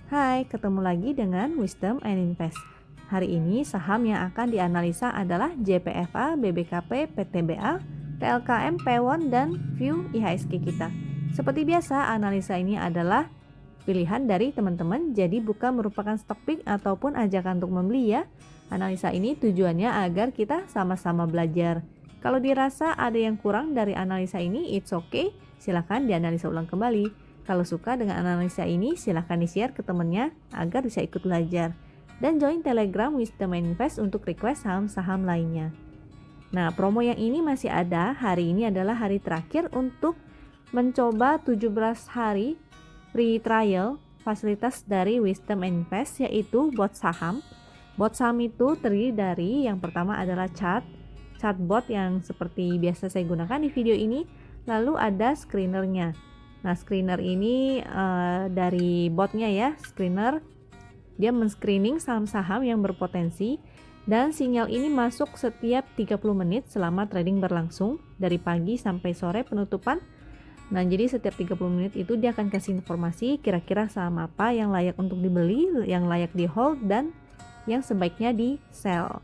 Hai, ketemu lagi dengan Wisdom and Invest. Hari ini saham yang akan dianalisa adalah JPFA, BBKP, PTBA, TLKM, Pewon, dan View IHSG kita. Seperti biasa, analisa ini adalah pilihan dari teman-teman, jadi bukan merupakan stock pick ataupun ajakan untuk membeli ya. Analisa ini tujuannya agar kita sama-sama belajar. Kalau dirasa ada yang kurang dari analisa ini, it's okay, silahkan dianalisa ulang kembali. Kalau suka dengan analisa ini, silahkan di-share ke temennya agar bisa ikut belajar. Dan join Telegram Wisdom and Invest untuk request saham-saham lainnya. Nah, promo yang ini masih ada. Hari ini adalah hari terakhir untuk mencoba 17 hari free trial fasilitas dari Wisdom and Invest, yaitu bot saham. Bot saham itu terdiri dari yang pertama adalah chart bot yang seperti biasa saya gunakan di video ini. Lalu ada screenernya. Nah, screener ini dari botnya ya, screener. Dia men-screening saham-saham yang berpotensi dan sinyal ini masuk setiap 30 menit selama trading berlangsung dari pagi sampai sore penutupan. Nah, jadi setiap 30 menit itu dia akan kasih informasi kira-kira saham apa yang layak untuk dibeli, yang layak di hold, dan yang sebaiknya di sell.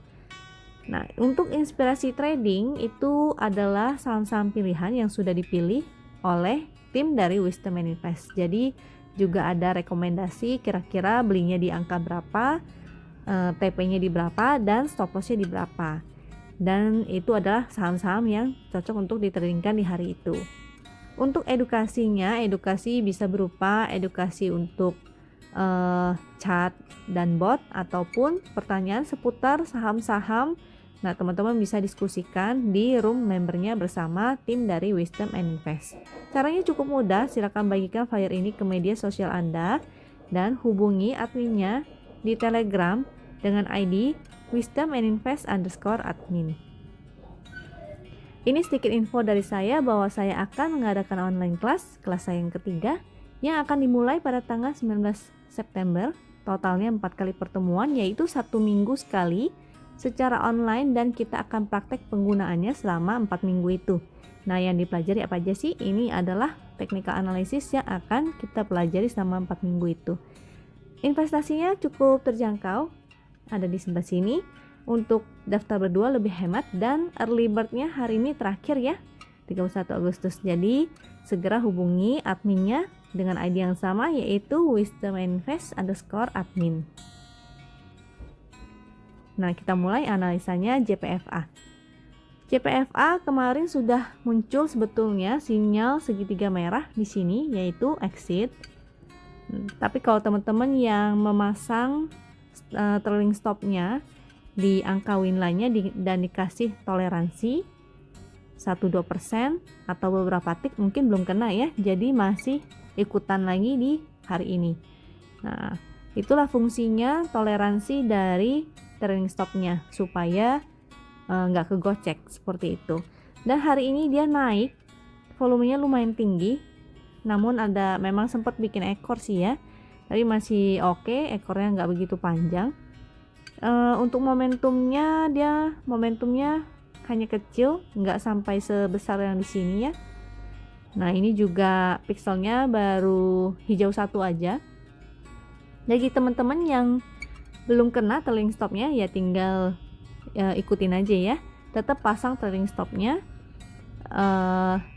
Nah, untuk inspirasi trading itu adalah saham-saham pilihan yang sudah dipilih oleh tim dari Wisdom and Invest. Jadi juga ada rekomendasi kira-kira belinya di angka berapa, TP-nya di berapa, dan stop loss-nya di berapa. Dan itu adalah saham-saham yang cocok untuk ditradingkan di hari itu. Untuk edukasinya, edukasi bisa berupa edukasi untuk chat dan bot ataupun pertanyaan seputar saham-saham. Nah, teman-teman bisa diskusikan di room membernya bersama tim dari Wisdom and Invest. Caranya cukup mudah, silakan bagikan flyer ini ke media sosial Anda dan hubungi adminnya di Telegram dengan ID Wisdom and Invest _admin. Ini sedikit info dari saya bahwa saya akan mengadakan online kelas saya yang ketiga yang akan dimulai pada tanggal 19 September. Totalnya 4 kali pertemuan, yaitu 1 minggu sekali secara online, dan kita akan praktek penggunaannya selama 4 minggu itu. Nah, yang dipelajari apa aja sih? Ini adalah technical analysis yang akan kita pelajari selama 4 minggu itu. Investasinya cukup terjangkau, ada di sebelah sini. Untuk daftar berdua lebih hemat, dan early bird-nya hari ini terakhir ya, 31 Agustus. Jadi segera hubungi adminnya dengan ID yang sama, yaitu Wisdom Invest _admin. Nah, kita mulai analisanya JPFA. JPFA kemarin sudah muncul sebetulnya sinyal segitiga merah di sini, yaitu exit. Tapi kalau teman-teman yang memasang trailing stopnya di angka win line-nya dan dikasih toleransi 1-2% atau beberapa tick, mungkin belum kena ya, jadi masih ikutan lagi di hari ini. Nah, itulah fungsinya toleransi dari trailing stopnya supaya nggak kegocek seperti itu. Dan hari ini dia naik, volumenya lumayan tinggi, namun ada memang sempat bikin ekor sih ya, tapi masih oke, ekornya nggak begitu panjang. Untuk momentumnya hanya kecil, nggak sampai sebesar yang di sini ya. Nah, ini juga pixelnya baru hijau 1 aja. Bagi teman-teman yang belum kena trailing stopnya, ya tinggal ikutin aja ya. Tetap pasang trailing stopnya.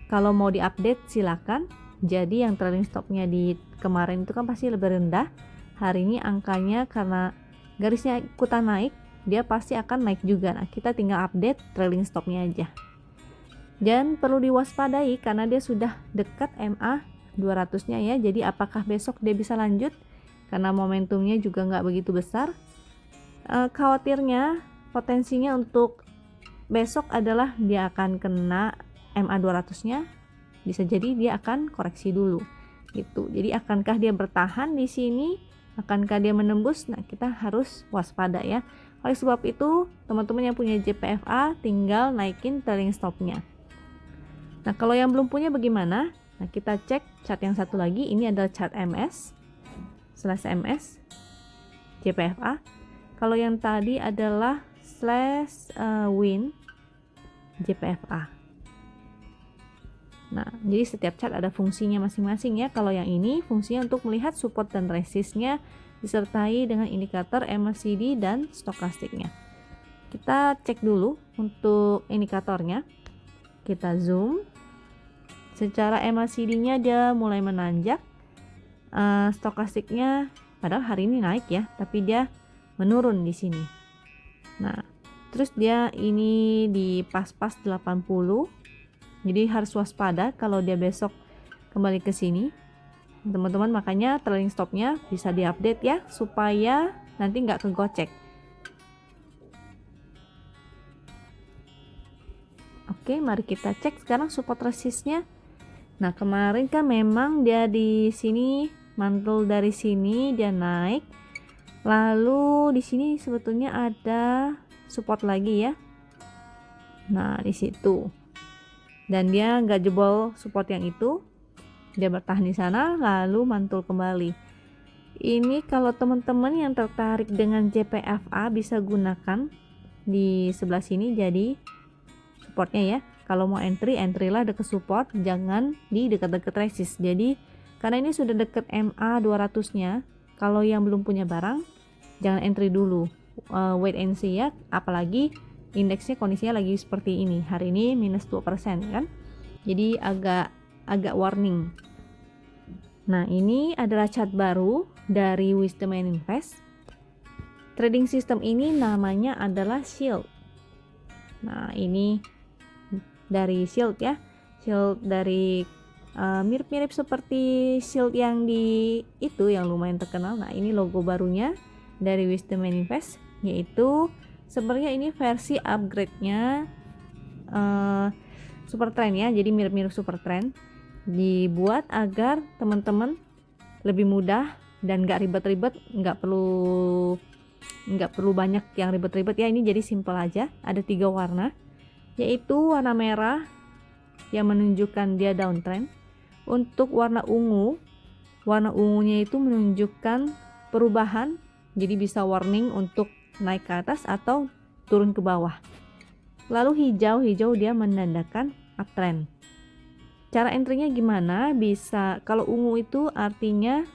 Kalau mau diupdate silakan. Jadi yang trailing stopnya di kemarin itu kan pasti lebih rendah. Hari ini angkanya karena garisnya ikutan naik, dia pasti akan naik juga. Nah, kita tinggal update trailing stopnya aja. Dan perlu diwaspadai karena dia sudah dekat MA 200-nya ya. Jadi apakah besok dia bisa lanjut? Karena momentumnya juga nggak begitu besar. Khawatirnya potensinya untuk besok adalah dia akan kena MA 200-nya. Bisa jadi dia akan koreksi dulu gitu. Jadi akankah dia bertahan di sini? Akankah dia menembus? Nah, kita harus waspada ya. Oleh sebab itu, teman-teman yang punya JPFA tinggal naikin trailing stopnya. Nah, kalau yang belum punya bagaimana? Nah, kita cek chart yang satu lagi. Ini adalah chart MS /MS JPFA. Kalau yang tadi adalah /win JPFA. Nah, jadi setiap chart ada fungsinya masing-masing ya. Kalau yang ini fungsinya untuk melihat support dan resistnya disertai dengan indikator MACD dan stokastiknya. Kita cek dulu untuk indikatornya. Kita zoom. Secara MACD-nya dia mulai menanjak. Stokastiknya padahal hari ini naik ya, tapi dia menurun di sini. Nah, terus dia ini di pas-pas 80. Jadi harus waspada kalau dia besok kembali ke sini. Teman-teman makanya trailing stopnya bisa diupdate ya, supaya nanti nggak kegocek. Oke, mari kita cek sekarang support resistnya. Nah, kemarin kan memang dia di sini mantul dari sini dia naik. Lalu di sini sebetulnya ada support lagi ya. Nah, di situ. Dan dia nggak jebol support yang itu, dia bertahan di sana lalu mantul kembali. Ini kalau teman-teman yang tertarik dengan JPFA bisa gunakan di sebelah sini jadi supportnya ya. Kalau mau entry lah deket support, jangan di dekat-dekat resist. Jadi karena ini sudah deket MA 200 nya, kalau yang belum punya barang jangan entry dulu, wait and see ya. Apalagi indeksnya kondisinya lagi seperti ini, hari ini minus 2% kan, jadi agak warning. Nah, ini adalah chart baru dari Wisdom Invest. Trading system ini namanya adalah Shield. Nah, ini dari Shield ya, Shield dari mirip-mirip seperti Shield yang di itu yang lumayan terkenal. Nah, ini logo barunya dari Wisdom Invest, yaitu sebenarnya ini versi upgrade-nya Super Trend ya, jadi mirip-mirip Super Trend. Dibuat agar teman-teman lebih mudah dan nggak ribet-ribet, nggak perlu banyak yang ribet-ribet ya. Ini jadi simple aja. Ada 3 warna, yaitu warna merah yang menunjukkan dia downtrend. Untuk warna ungunya itu menunjukkan perubahan, jadi bisa warning untuk naik ke atas atau turun ke bawah. Lalu hijau dia menandakan uptrend. Cara entry-nya gimana? Bisa, kalau ungu itu artinya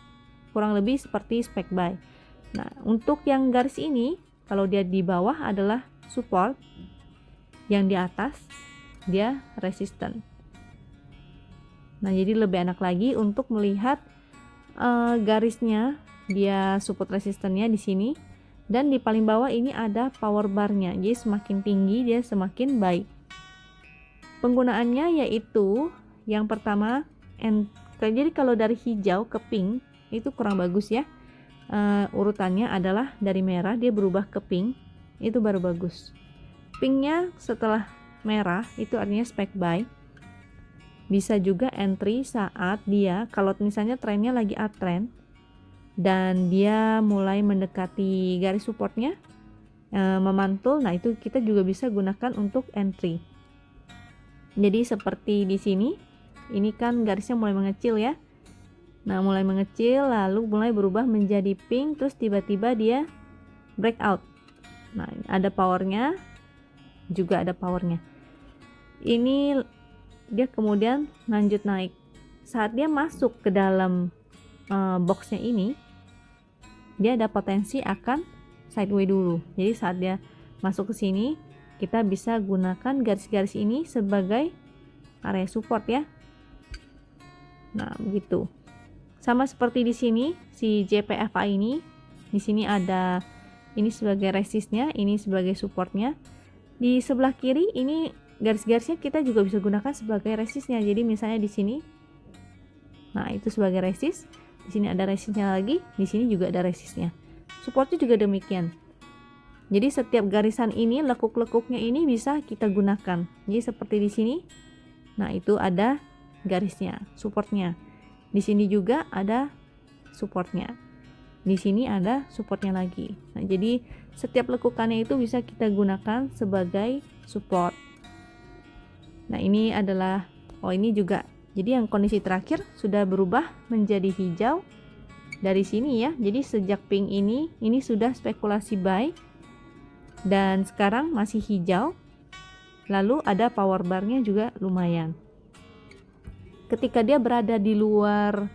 kurang lebih seperti spec buy. Nah, untuk yang garis ini, kalau dia di bawah adalah support, yang di atas dia resistance. Nah, jadi lebih enak lagi untuk melihat garisnya, dia support resistance-nya di sini. Dan di paling bawah ini ada power bar-nya. Jadi semakin tinggi dia semakin baik. Penggunaannya yaitu yang pertama, jadi kalau dari hijau ke pink itu kurang bagus ya. Urutannya adalah dari merah dia berubah ke pink, itu baru bagus. Pinknya setelah merah itu artinya spec buy. Bisa juga entry saat dia kalau misalnya trennya lagi uptrend dan dia mulai mendekati garis supportnya, memantul. Nah, itu kita juga bisa gunakan untuk entry. Jadi seperti di sini, ini kan garisnya mulai mengecil ya. Nah, mulai mengecil lalu mulai berubah menjadi pink, terus tiba-tiba dia breakout. Nah, ada powernya, juga ada powernya. Ini dia kemudian lanjut naik. Saat dia masuk ke dalam boxnya ini, dia ada potensi akan sideways dulu. Jadi saat dia masuk ke sini, kita bisa gunakan garis-garis ini sebagai area support ya. Nah, begitu. Sama seperti di sini, si JPFA ini, di sini ada ini sebagai resistnya, ini sebagai supportnya. Di sebelah kiri ini garis-garisnya kita juga bisa gunakan sebagai resistnya. Jadi misalnya di sini, nah itu sebagai resist. Di sini ada resistnya lagi, di sini juga ada resistnya. Supportnya juga demikian. Jadi setiap garisan ini, lekuk-lekuknya ini bisa kita gunakan. Jadi seperti di sini, nah itu ada garisnya, supportnya. Di sini juga ada supportnya. Di sini ada supportnya lagi. Nah, jadi setiap lekukannya itu bisa kita gunakan sebagai support. Nah, ini adalah, ini juga. Jadi yang kondisi terakhir sudah berubah menjadi hijau dari sini ya. Jadi sejak pink ini sudah spekulasi buy dan sekarang masih hijau. Lalu ada power bar-nya juga lumayan. ketika dia berada di luar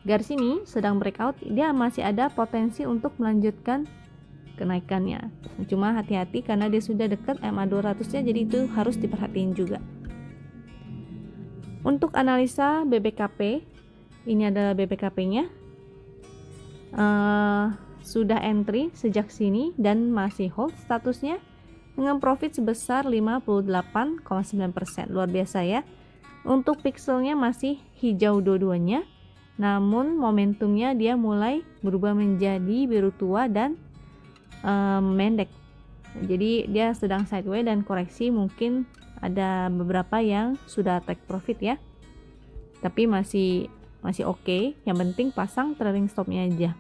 garis ini sedang breakout, dia masih ada potensi untuk melanjutkan kenaikannya. Cuma hati-hati karena dia sudah dekat MA 200-nya, jadi itu harus diperhatiin juga. Untuk analisa BBKP, ini adalah BBKP-nya. Sudah entry sejak sini dan masih hold statusnya dengan profit sebesar 58,9%. Luar biasa ya. Untuk pixelnya masih hijau dua-duanya, namun momentumnya dia mulai berubah menjadi biru tua dan mendek. Jadi dia sedang sideways dan koreksi, mungkin ada beberapa yang sudah take profit ya. Tapi masih oke. Yang penting pasang trailing stopnya aja.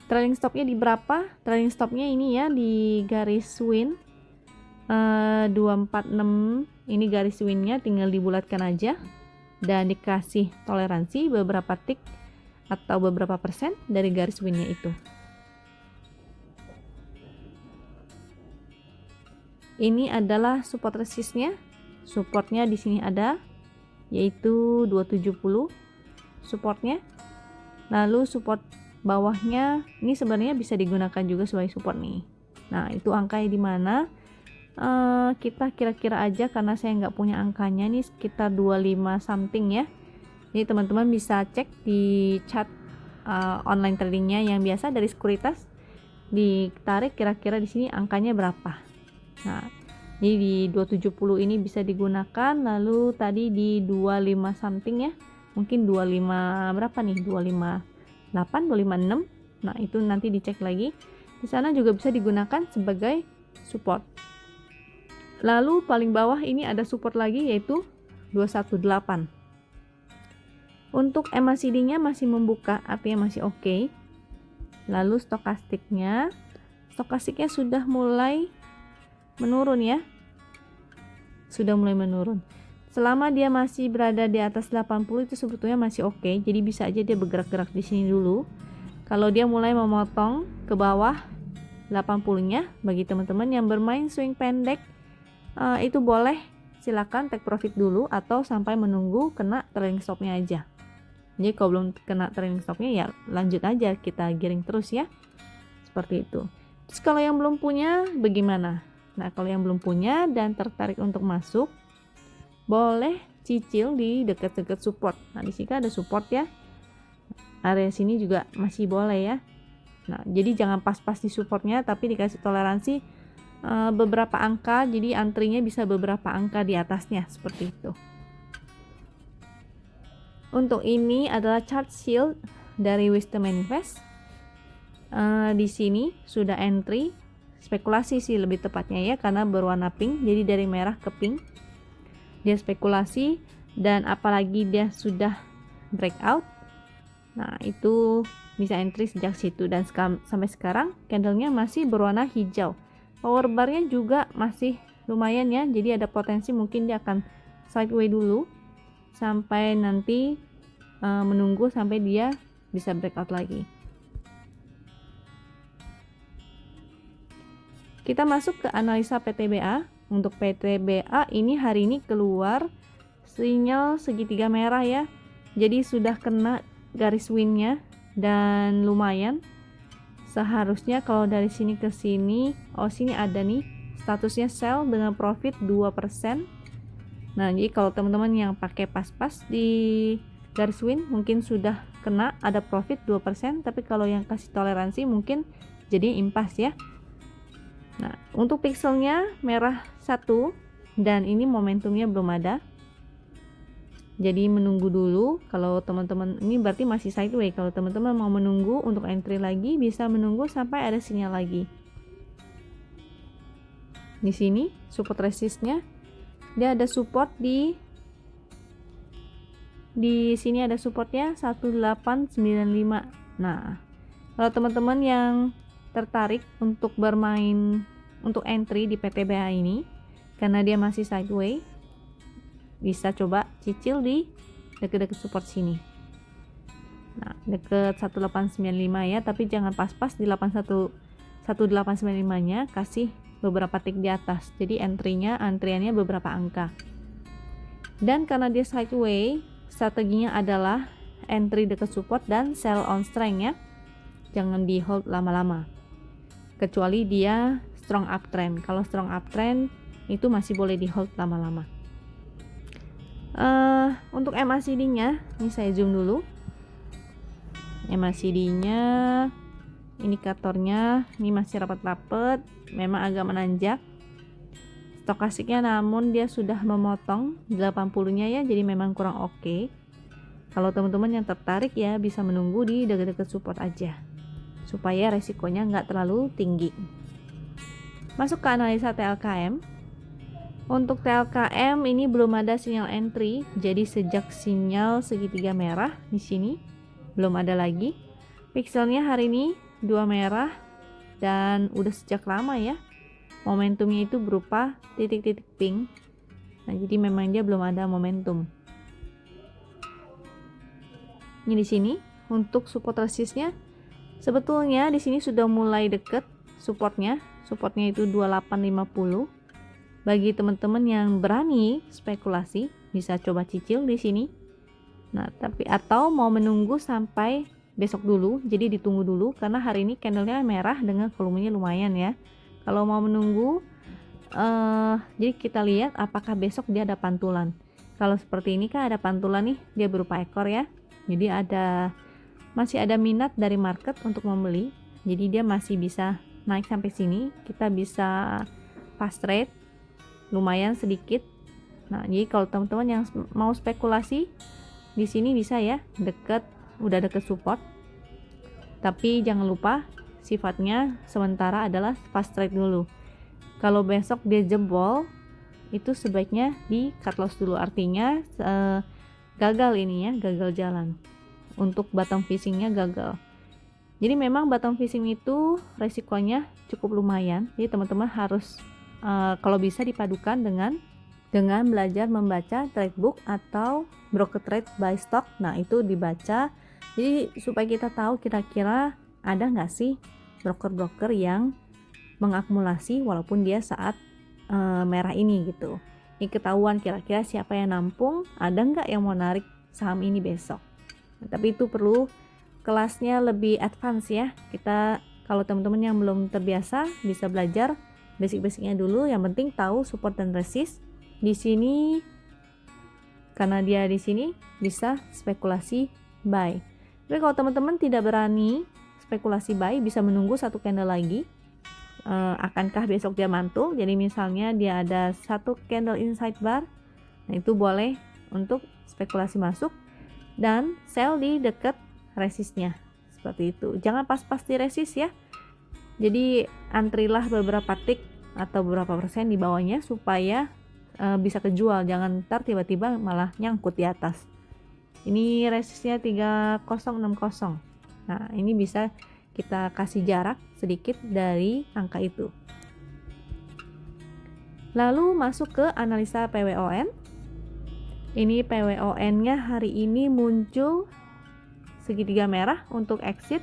Trailing stopnya di berapa? Trailing stopnya ini ya di garis win 246. Ini garis winnya tinggal dibulatkan aja dan dikasih toleransi beberapa tick atau beberapa persen dari garis winnya itu. Ini adalah support resistnya. Supportnya di sini ada, yaitu 270 supportnya. Lalu support bawahnya ini sebenarnya bisa digunakan juga sebagai support nih. Nah, itu angkanya di mana? Kita kira-kira aja karena saya nggak punya angkanya nih, sekitar 25 something ya. Jadi teman-teman bisa cek di chat online tradingnya yang biasa dari sekuritas, ditarik kira-kira di sini angkanya berapa. Nah, jadi di 270 ini bisa digunakan. Lalu tadi di 25 something ya, mungkin 25 berapa nih, 258, 256. Nah, itu nanti dicek lagi. Di sana juga bisa digunakan sebagai support. Lalu paling bawah ini ada support lagi, yaitu 218. Untuk MACD-nya masih membuka, artinya masih oke. Lalu stokastiknya sudah mulai menurun ya. Sudah mulai menurun. Selama dia masih berada di atas 80 itu sebetulnya masih oke. Jadi bisa aja dia bergerak-gerak di sini dulu. Kalau dia mulai memotong ke bawah 80-nya, bagi teman-teman yang bermain swing pendek, itu boleh silakan take profit dulu atau sampai menunggu kena trailing stopnya aja. Jadi kalau belum kena trailing stopnya ya lanjut aja, kita giring terus ya, seperti itu. Terus kalau yang belum punya bagaimana? Nah, kalau yang belum punya dan tertarik untuk masuk, boleh cicil di dekat-dekat support. Nah, di sini kan ada support ya, area sini juga masih boleh ya. Nah, jadi jangan pas-pas di supportnya, tapi dikasih toleransi beberapa angka, jadi antrinya bisa beberapa angka di atasnya, seperti itu. Untuk ini adalah chart shield dari Wisdom Invest. Di sini sudah entry, spekulasi sih lebih tepatnya ya, karena berwarna pink, jadi dari merah ke pink. Dia spekulasi, dan apalagi dia sudah breakout. Nah, itu bisa entry sejak situ, dan sampai sekarang candlenya masih berwarna hijau. Power barnya juga masih lumayan ya, jadi ada potensi mungkin dia akan sideways dulu sampai nanti menunggu sampai dia bisa breakout lagi. Kita masuk ke analisa PTBA. Untuk PTBA ini hari ini keluar sinyal segitiga merah ya, jadi sudah kena garis winnya dan lumayan. Seharusnya kalau dari sini ke sini, sini ada nih statusnya sell dengan profit 2%. Nah, jadi kalau teman-teman yang pakai pas-pas di garis win mungkin sudah kena ada profit 2%, tapi kalau yang kasih toleransi mungkin jadi impas ya. Nah, untuk pixelnya merah 1 dan ini momentumnya belum ada. Jadi menunggu dulu. Kalau teman-teman ini berarti masih sideways. Kalau teman-teman mau menunggu untuk entry lagi, bisa menunggu sampai ada sinyal lagi. Di sini support resistnya, dia ada support di sini ada supportnya 1895. Nah, kalau teman-teman yang tertarik untuk bermain untuk entry di PTBA ini karena dia masih sideways, bisa coba cicil di deket-deket support sini. Nah, deket 1895 ya, tapi jangan pas-pas di 1895-nya, kasih beberapa tick di atas. Jadi antriannya beberapa angka. Dan karena dia sideway, strateginya adalah entry dekat support dan sell on strength ya. Jangan di hold lama-lama. Kecuali dia strong uptrend. Kalau strong uptrend itu masih boleh di hold lama-lama. Untuk MACD-nya, ini saya zoom dulu. MACD-nya, indikatornya ini masih rapat-rapat, memang agak menanjak. Stokastiknya namun dia sudah memotong 80-nya ya, jadi memang kurang oke. Kalau teman-teman yang tertarik ya bisa menunggu di dekat-dekat support aja, supaya resikonya nggak terlalu tinggi. Masuk ke analisa TLKM. Untuk TLKM ini belum ada sinyal entry, jadi sejak sinyal segitiga merah di sini belum ada lagi. Pixelnya hari ini 2 merah dan udah sejak lama ya. Momentumnya itu berupa titik-titik pink. Nah, jadi memang dia belum ada momentum. Ini di sini untuk support resistnya sebetulnya di sini sudah mulai deket supportnya. Supportnya itu 2850. Bagi teman-teman yang berani spekulasi bisa coba cicil di sini. Nah, tapi atau mau menunggu sampai besok dulu, jadi ditunggu dulu karena hari ini candlenya merah dengan volumenya lumayan ya. Kalau mau menunggu, jadi kita lihat apakah besok dia ada pantulan. Kalau seperti ini kan ada pantulan nih, dia berupa ekor ya. Jadi masih ada minat dari market untuk membeli. Jadi dia masih bisa naik sampai sini. Kita bisa fast trade, lumayan sedikit. Nah, jadi kalau teman-teman yang mau spekulasi di sini bisa ya, udah deket support. Tapi jangan lupa sifatnya sementara adalah fast trade dulu. Kalau besok dia jebol, itu sebaiknya di cut loss dulu. Artinya gagal ini ya, gagal jalan. Untuk bottom fishingnya gagal. Jadi memang bottom fishing itu resikonya cukup lumayan. Jadi teman-teman harus kalau bisa dipadukan dengan belajar membaca trade book atau broker trade buy stock. Nah, itu dibaca. Jadi supaya kita tahu kira-kira ada nggak sih broker-broker yang mengakumulasi walaupun dia saat merah ini gitu. Ini ketahuan kira-kira siapa yang nampung, ada nggak yang mau narik saham ini besok. Nah, tapi itu perlu kelasnya lebih advance ya. Kita kalau teman-teman yang belum terbiasa bisa belajar basic-basicnya dulu. Yang penting tahu support dan resist. Di sini karena dia di sini bisa spekulasi buy. Tapi kalau teman-teman tidak berani spekulasi buy, bisa menunggu satu candle lagi. Akankah besok dia mantul? Jadi misalnya dia ada satu candle inside bar, nah itu boleh untuk spekulasi masuk dan sell di dekat resistnya seperti itu. Jangan pas-pas di resist ya. Jadi antrilah beberapa tick atau beberapa persen di bawahnya supaya bisa kejual. Jangan ntar tiba-tiba malah nyangkut di atas. Ini resistnya 3060. Nah, ini bisa kita kasih jarak sedikit dari angka itu. Lalu masuk ke analisa PWON. Ini PWON-nya hari ini muncul segitiga merah untuk exit.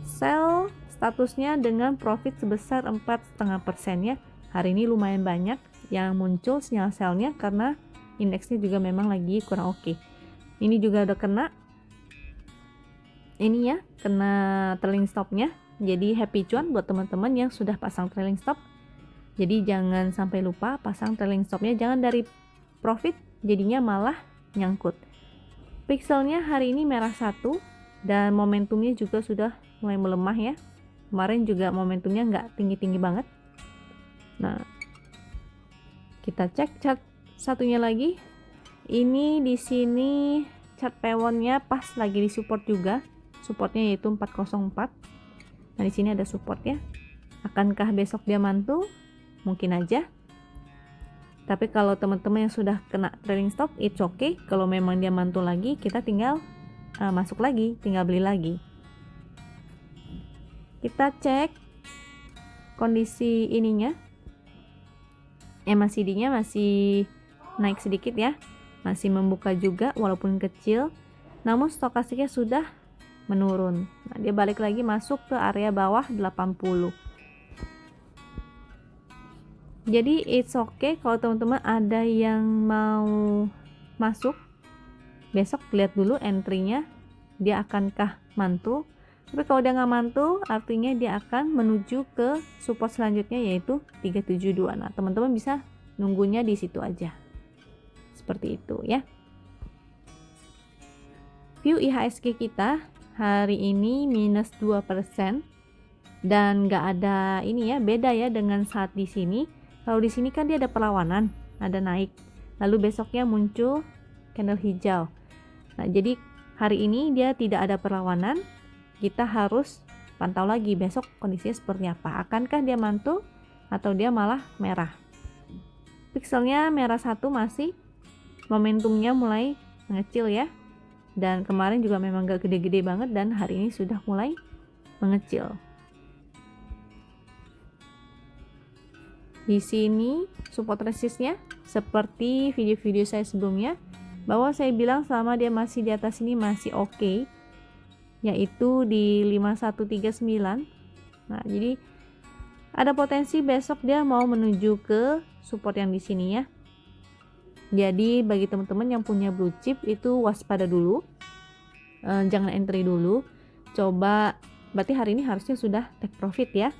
Sell statusnya dengan profit sebesar 4,5% ya. Hari ini lumayan banyak yang muncul sinyal sell-nya karena indeksnya juga memang lagi kurang oke. Ini juga udah kena ini ya, kena trailing stop-nya. Jadi happy cuan buat teman-teman yang sudah pasang trailing stop. Jadi jangan sampai lupa pasang trailing stop-nya, jangan dari profit jadinya malah nyangkut. Pixelnya hari ini merah 1 dan momentumnya juga sudah mulai melemah ya. Kemarin juga momentumnya nggak tinggi-tinggi banget. Nah, kita cek chart satunya lagi. Ini di sini chart PWON-nya pas lagi di support juga. Supportnya yaitu 404. Nah, di sini ada support ya. Akankah besok dia mantul? Mungkin aja. Tapi kalau teman-teman yang sudah kena trailing stop, it's okay. Kalau memang dia mantul lagi, kita tinggal masuk lagi, tinggal beli lagi. Kita cek kondisi ininya. MACD-nya masih naik sedikit ya. Masih membuka juga walaupun kecil. Namun stokastiknya sudah menurun. Nah, dia balik lagi masuk ke area bawah 80. Jadi it's okay kalau teman-teman ada yang mau masuk, besok lihat dulu entry-nya dia akankah mantul. Tapi kalau dia nggak mantul, artinya dia akan menuju ke support selanjutnya yaitu 372. Nah, teman-teman bisa nunggunya di situ aja. Seperti itu ya. View IHSG kita hari ini minus 2% dan nggak ada ini ya, beda ya dengan saat di sini. Kalau di sini kan dia ada perlawanan, ada naik. Lalu besoknya muncul candle hijau. Nah, jadi hari ini dia tidak ada perlawanan. Kita harus pantau lagi besok kondisinya seperti apa. Akankah dia mantul atau dia malah merah? Pixelnya merah satu masih, momentumnya mulai mengecil ya. Dan kemarin juga memang gak gede-gede banget dan hari ini sudah mulai mengecil. Di sini support resistnya seperti video-video saya sebelumnya, bahwa saya bilang selama dia masih di atas ini masih oke, yaitu di 5139. Nah, jadi ada potensi besok dia mau menuju ke support yang di sini ya. Jadi bagi teman-teman yang punya blue chip itu waspada dulu, jangan entry dulu. Coba, berarti hari ini harusnya sudah take profit ya.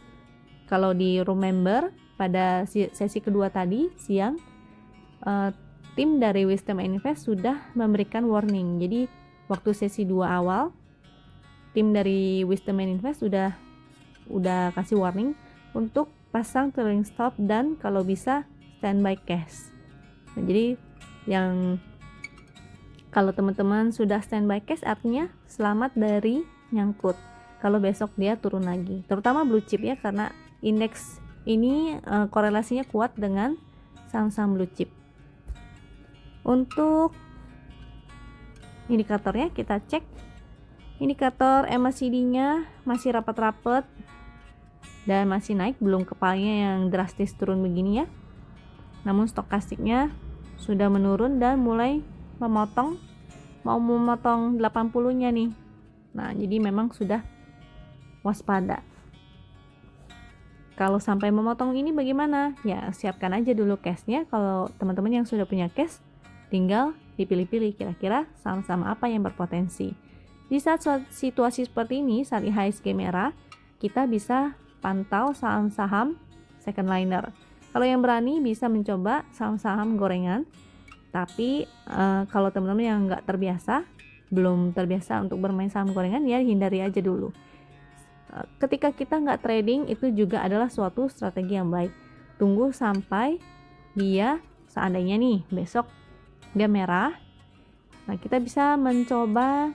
Kalau di room member pada sesi kedua tadi siang, tim dari Wisdom Invest sudah memberikan warning. Jadi waktu sesi 2 awal, tim dari Wisdom Invest udah kasih warning untuk pasang trailing stop dan kalau bisa standby cash. Nah, jadi yang kalau teman-teman sudah standby cash artinya selamat dari nyangkut kalau besok dia turun lagi, terutama blue chip ya, karena indeks ini korelasinya kuat dengan saham-saham blue chip. Untuk indikatornya kita cek. Indikator MACD-nya masih rapat-rapat dan masih naik, belum kepalanya yang drastis turun begini ya. Namun stokastiknya sudah menurun dan mulai memotong, mau memotong 80-nya nih. Nah, jadi memang sudah waspada. Kalau sampai memotong ini bagaimana? Ya, siapkan aja dulu cash-nya. Kalau teman-teman yang sudah punya cash, tinggal dipilih-pilih kira-kira saham-saham apa yang berpotensi. Di saat situasi seperti ini, saat IHSG merah, kita bisa pantau saham-saham second liner. Kalau yang berani bisa mencoba saham-saham gorengan. Tapi kalau teman-teman yang nggak terbiasa, belum terbiasa untuk bermain saham gorengan, ya hindari aja dulu. Ketika kita nggak trading, itu juga adalah suatu strategi yang baik. Tunggu sampai dia seandainya nih besok dia merah. Nah, kita bisa mencoba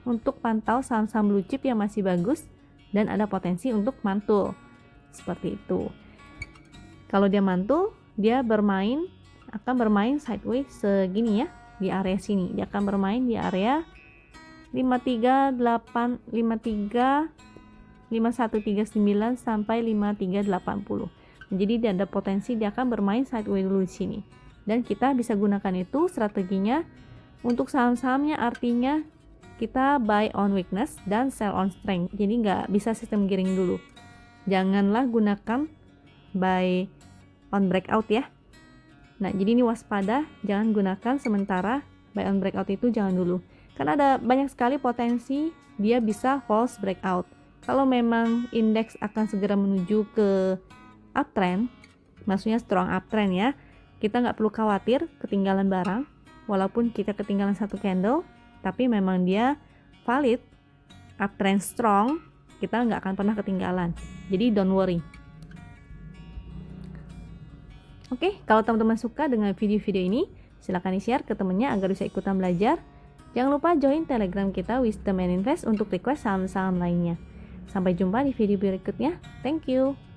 untuk pantau saham-saham blue chip yang masih bagus dan ada potensi untuk mantul. Seperti itu. Kalau dia mantul, dia akan bermain sideways segini ya, di area sini. Dia akan bermain di area 5139 sampai 5380. Jadi dia ada potensi dia akan bermain sideways dulu di sini. Dan kita bisa gunakan itu strateginya untuk saham-sahamnya, artinya kita buy on weakness dan sell on strength. Jadi nggak bisa sistem giring dulu. Janganlah gunakan buy on breakout ya. Nah, jadi ini waspada, jangan gunakan sementara buy on breakout itu jangan dulu. Karena ada banyak sekali potensi dia bisa false breakout. Kalau memang indeks akan segera menuju ke uptrend, maksudnya strong uptrend ya, kita nggak perlu khawatir ketinggalan barang. Walaupun kita ketinggalan satu candle, tapi memang dia valid, uptrend strong, kita nggak akan pernah ketinggalan. Jadi don't worry. Oke, kalau teman-teman suka dengan video-video ini, silahkan di-share ke temennya agar bisa ikutan belajar. Jangan lupa join Telegram kita Wisdom and Invest untuk request saham-saham lainnya. Sampai jumpa di video berikutnya. Thank you.